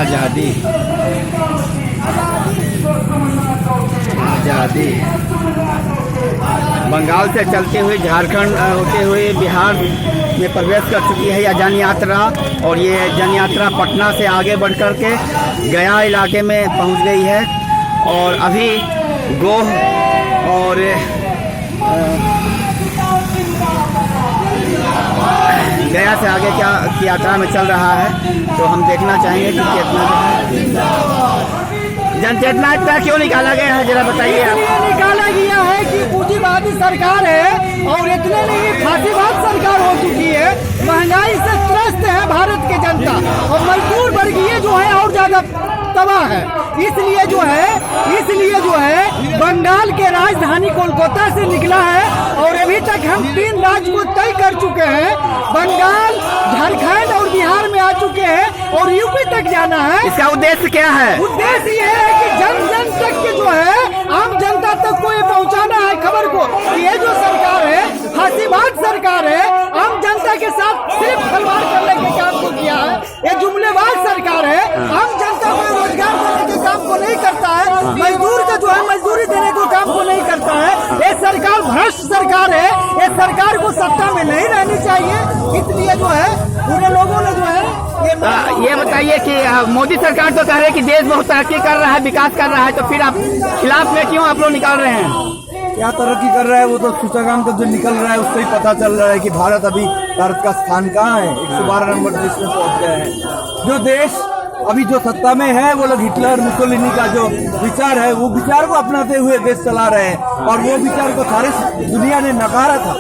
आज़ादी आज़ादी। बंगाल से चलते हुए झारखंड होते हुए बिहार में प्रवेश कर चुकी है यह जन यात्रा, और ये जन यात्रा पटना से आगे बढ़ कर के गया इलाके में पहुंच गई है। और अभी गोह और गया से आगे क्या की यात्रा में चल रहा है, तो हम देखना चाहेंगे कि कितना जनचेतना यात्रा क्यों निकाला गया है, जरा बताइए आप। निकाला गया है कि पूंजीवादी सरकार है और इतने नहीं फांसीवाद सरकार हो चुकी है। महंगाई से त्रस्त है भारत की जनता, और मजदूर वर्गीय जो है और ज्यादा तबाह है। इसलिए जो है बंगाल के राजधानी कोलकाता से निकला है, और अभी तक हम 3 राज्य को तय कर चुके हैं। बंगाल, झारखंड और बिहार में आ चुके हैं, और यूपी तक जाना है। इसका उद्देश्य क्या है? उद्देश्य ये है कि जन जन तक के जो है आम जनता तक को ये पहुंचाना है खबर को कि ये जो सरकार है फांसीवाद सरकार है, आम जनता के साथ सिर्फ खिलवाड़ करने के काम को किया है। ये जुमलेबाज सरकार है, आम जनता को रोजगार देने के काम को नहीं करता है, मजदूर का जो है मजदूरी देने को काम को नहीं करता है। ये सरकार भ्रष्ट सरकार है, ये सरकार को सत्ता में नहीं रहनी चाहिए। इसलिए जो है पूरे लोगों ने जो है ये बताइए कि मोदी सरकार तो कह रहे हैं कि देश बहुत तरक्की कर रहा है, विकास कर रहा है, तो फिर आप खिलाफ में क्यों आप लोग निकाल रहे हैं? क्या तरक्की कर रहा है वो तो सूचकांक जो निकल रहा है उससे ही पता चल रहा है कि भारत का स्थान कहाँ है। 112 नंबर देश में पहुंच गया है। जो देश अभी जो सत्ता में है वो लोग हिटलर मुसोलिनी का जो विचार है वो विचार को अपनाते हुए देश चला रहे हैं, और वो विचार को सारे दुनिया ने नकारा था।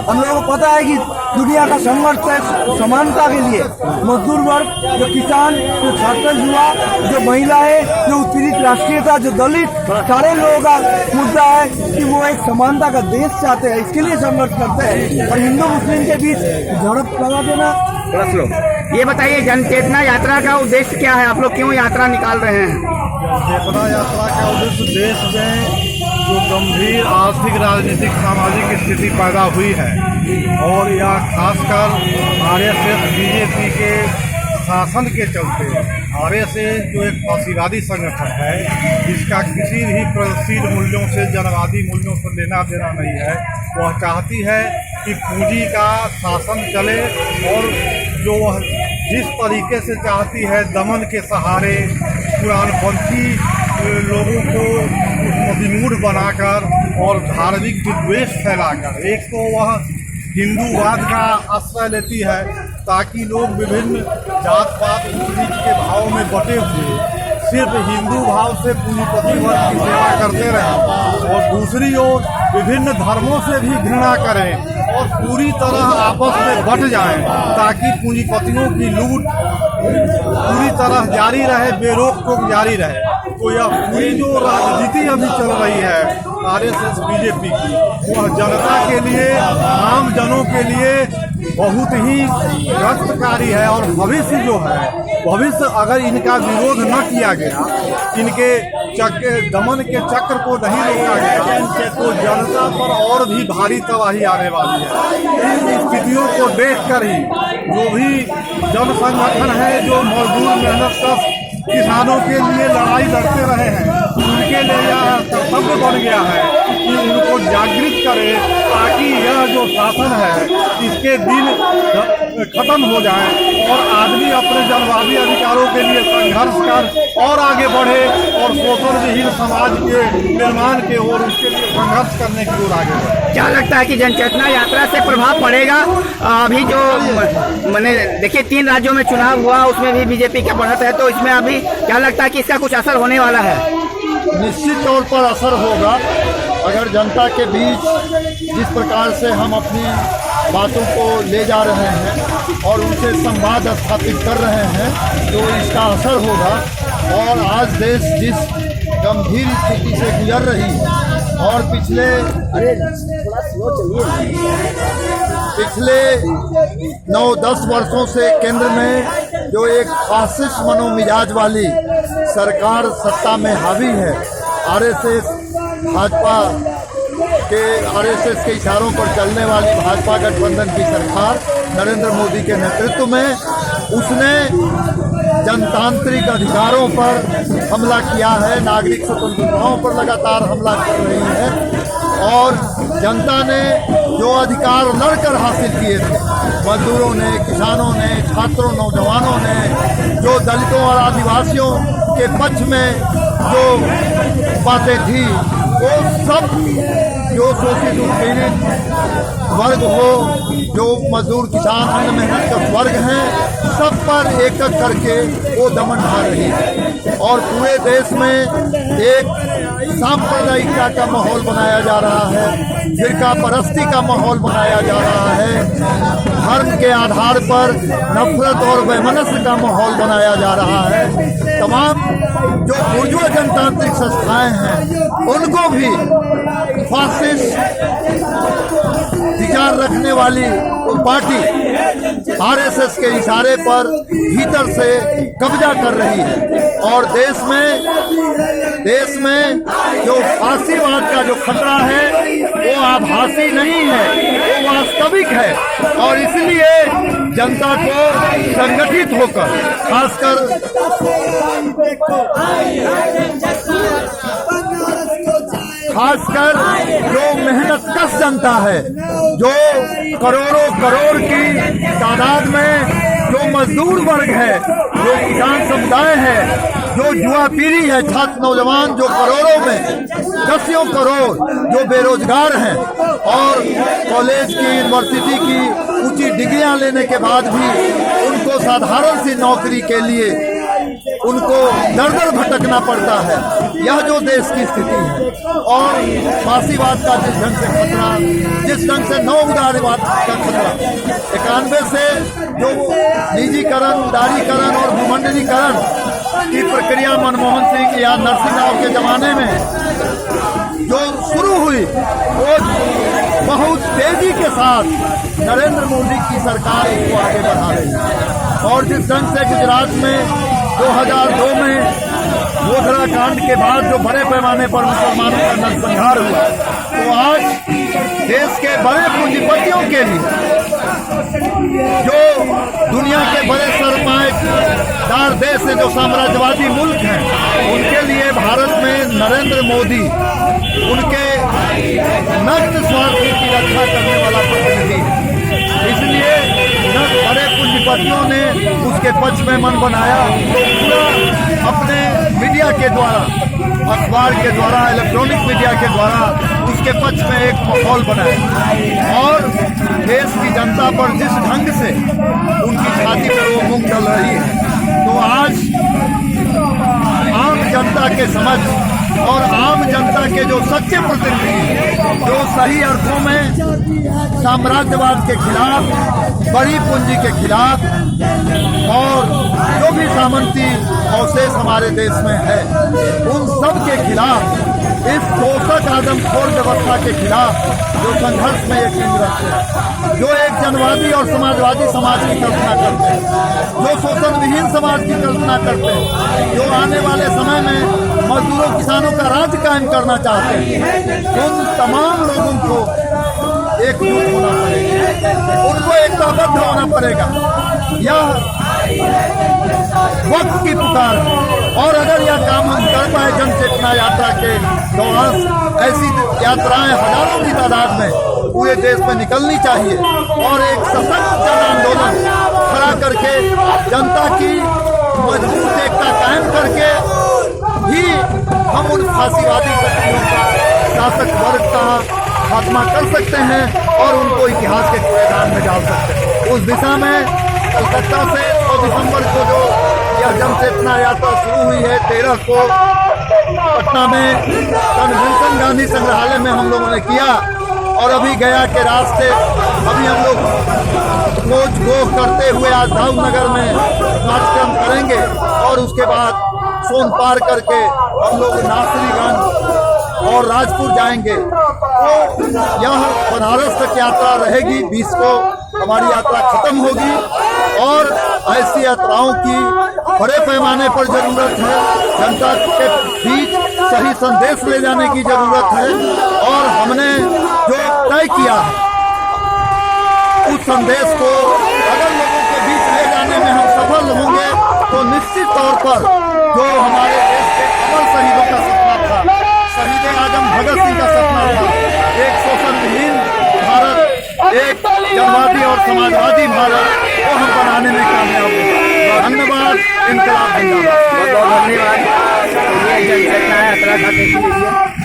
हम लोगों को पता है कि दुनिया का संघर्ष है समानता के लिए। मजदूर वर्ग, जो किसान, जो छात्र, युवा, जो महिलाएं, जो उत्पीड़ित राष्ट्रीयता, जो दलित, सारे लोगों का मुद्दा है कि वो एक समानता का देश चाहते हैं, इसके लिए संघर्ष करते हैं। और हिंदू मुस्लिम के बीच झड़प लगा देना। ये बताइए जनचेतना यात्रा का उद्देश्य क्या है, आप लोग क्यों यात्रा निकाल रहे हैं? जनचेतना यात्रा का उद्देश्य देश में जो गंभीर आर्थिक, राजनीतिक, सामाजिक स्थिति पैदा हुई है, और यह खासकर आरएसएस बीजेपी के शासन के चलते, आरएसएस जो एक फांसीवादी संगठन है जिसका किसी भी प्रगतिशील मूल्यों से, जनवादी मूल्यों से लेना देना नहीं है, वह चाहती है कि पूंजी का शासन चले, और जो वह जिस तरीके से चाहती है दमन के सहारे पुरानपंथी लोगों को विमूढ़ बनाकर और धार्मिक विद्वेष फैलाकर, एक तो वह हिंदूवाद का आश्रय लेती है ताकि लोग विभिन्न जात पात ऊंच के भाव में बटे हुए सिर्फ हिंदू भाव से पूंजीपति वर्ग की सेवा करते रहें, और दूसरी ओर विभिन्न धर्मों से भी घृणा करें और पूरी तरह आपस में बट जाएं, ताकि पूंजीपतियों की लूट पूरी तरह जारी रहे, बेरोक टोक जारी रहे। तो यह पूरी जो राजनीति अभी चल रही है आरएसएस बीजेपी की, वह जनता के लिए, आम जनों के लिए बहुत ही कष्टकारी है। और भविष्य जो है, भविष्य अगर इनका विरोध न किया गया, इनके दमन के चक्र को नहीं रोका गया, तो जनता पर और भी भारी तबाही आने वाली है। इन स्थितियों को देखकर ही जो भी जन संगठन है, जो मजदूर मेहनत किसानों के लिए लड़ाई लड़ते रहे हैं, उनके लिए यह कर्तव्य बन गया है कि उनको जागृत करे, ताकि यह जो शासन है इसके दिन खत्म हो जाए और आदमी अपने जनवादी अधिकारों के लिए संघर्ष कर और आगे बढ़े, और शोषण विहीन समाज के निर्माण के ओर उसके लिए संघर्ष करने की ओर आगे बढ़े। क्या लगता है कि जनचेतना यात्रा से प्रभाव पड़ेगा? अभी जो मैंने देखिए 3 राज्यों में चुनाव हुआ, उसमें भी बीजेपी का बढ़त है, तो इसमें अभी क्या लगता है कि इसका कुछ असर होने वाला है? निश्चित तौर पर असर होगा। अगर जनता के बीच जिस प्रकार से हम अपनी बातों को ले जा रहे हैं और उनसे संवाद स्थापित कर रहे हैं, तो इसका असर होगा। और आज देश जिस गंभीर स्थिति से गुजर रही है, और पिछले 9-10 वर्षों से केंद्र में जो एक फासिस्ट मनोमिजाज वाली सरकार सत्ता में हावी है, आरएसएस के इशारों पर चलने वाली भाजपा गठबंधन की सरकार नरेंद्र मोदी के नेतृत्व में, उसने जनतांत्रिक अधिकारों पर हमला किया है, नागरिक स्वतंत्रताओं पर लगातार हमला कर रही है। और जनता ने जो अधिकार लड़कर हासिल किए थे, मजदूरों ने, किसानों ने, छात्रों, नौजवानों ने, जो दलितों और आदिवासियों के पक्ष में जो बातें थी, वो सब, जो शोषित उत्पीड़ित वर्ग हो, जो मजदूर, किसान, अन्य मेहनत का वर्ग हैं, सब पर एक एक करके वो दमन ढा रही है। और पूरे देश में एक सांप्रदायिकता का माहौल बनाया जा रहा है, फिरका परस्ती का माहौल बनाया जा रहा है, धर्म के आधार पर नफरत और वैमनस्य का माहौल बनाया जा रहा है। तमाम जो बुर्जुआ जनतांत्रिक संस्थाएं हैं, उनको भी फासिस्ट विचार रखने वाली वो पार्टी आरएसएस के इशारे पर भीतर से कब्जा कर रही है। और देश में जो फांसीवाद का जो खतरा है, वो आभासी नहीं है, वो वास्तविक है। और इसलिए जनता को संगठित होकर, खासकर जो मेहनतकश जनता है, जो करोड़ों करोड़ की तादाद में जो मजदूर वर्ग है, जो किसान समुदाय है, जो युवा पीढ़ी है, छात्र नौजवान जो करोड़ों में 10 करोड़ जो बेरोजगार हैं और कॉलेज की, यूनिवर्सिटी की ऊंची डिग्रियां लेने के बाद भी उनको साधारण सी नौकरी के लिए उनको दर दर भटकना पड़ता है। यह जो देश की स्थिति है। और फांसीवाद का जिस ढंग से खतरा, जिस ढंग से नौ उदारवाद का खतरा, 91 से जो निजीकरण, उदारीकरण और भूमंडलीकरण की प्रक्रिया मनमोहन सिंह या नरसिंह राव के जमाने में जो शुरू हुई, वो बहुत तेजी के साथ नरेंद्र मोदी की सरकार इसको आगे बढ़ा रही है। और जिस ढंग से गुजरात में 2002 में गोधरा कांड के बाद जो बड़े पैमाने पर मुसलमानों का नरसंहार हुआ, तो आज देश के बड़े पूंजीपतियों के लिए, जो दुनिया के बड़े सरमाएदार देश है, जो साम्राज्यवादी मुल्क हैं, उनके लिए भारत में नरेंद्र मोदी उनके नग्न स्वार्थों की रक्षा करने वाला प्रतिनिधि है। इसलिए बड़े पूंजीपतियों ने उसके पक्ष में मन बनाया, तो पूरा अपने मीडिया के द्वारा, अखबार के द्वारा, इलेक्ट्रॉनिक मीडिया के द्वारा उसके पक्ष में एक माहौल बनाया। और देश की जनता पर जिस ढंग से उनकी छाती पर वो मूंग डल रही है, तो आज आम जनता के समझ और आम जनता के जो सच्चे प्रतिनिधि, जो सही अर्थों में साम्राज्यवाद के खिलाफ, बड़ी पूंजी के खिलाफ और जो भी सामंती अवशेष हमारे देश में है, उन सब के खिलाफ, इस शोषक आदमखोर व्यवस्था के खिलाफ जो संघर्ष में यकीन रखते हैं, जो एक जनवादी और समाजवादी समाज की कल्पना करते हैं, जो शोषण विहीन समाज की कल्पना करते हैं, जो आने वाले समय में मजदूरों, किसानों का राज्य कायम करना चाहते हैं, उन तमाम लोगों को एकजुट होना पड़ेगा, उनको एकताबद्ध होना पड़ेगा। यह वक्त की पुकार है। और अगर यह काम हम कर पाए, जन चेतना यात्रा के दौरान ऐसी यात्राएं हजारों की तादाद में पूरे देश में निकलनी चाहिए और एक सशक्त जन आंदोलन खड़ा करके जनता की मजबूत एकता कायम करके ही हम उन फांसीवादी शक्तियों का, शासक वर्ग का खात्मा कर सकते हैं और उनको इतिहास के कूड़ेदान में डाल सकते हैं। उस दिशा में कलकत्ता से 9 दिसंबर को जो यह जन चेतना यात्रा शुरू हुई है, 13 को पटना में कन्वेंशन गांधी संग्रहालय में हम लोगों ने किया। और अभी गया के रास्ते अभी हम लोग कोच गोह करते हुए आज भावनगर में कार्यक्रम करेंगे और उसके बाद सोन पार करके हम लोग नासरीगंज और राजपुर जाएंगे। तो यह बनारस तक यात्रा रहेगी। 20 को हमारी यात्रा खत्म होगी और ऐसी यात्राओं की बड़े पैमाने पर जरूरत है। जनता के बीच सही संदेश ले जाने की जरूरत है और हमने जो तय किया है उस संदेश को अगर लोगों के बीच ले जाने में हम सफल होंगे तो निश्चित तौर पर जो हमारे देश के अमर शहीदों का सपना था, शहीद आजम भगत सिंह का सपना था, एक शोषण विहीन भारत, एक जनवादी और समाजवादी भारत को हम बनाने में कामयाब हुए। धन्यवाद। इंकलाब जिंदाबाद। बहुत बहुत धन्यवाद। ये जनचेतना यात्रा का देख लीजिए।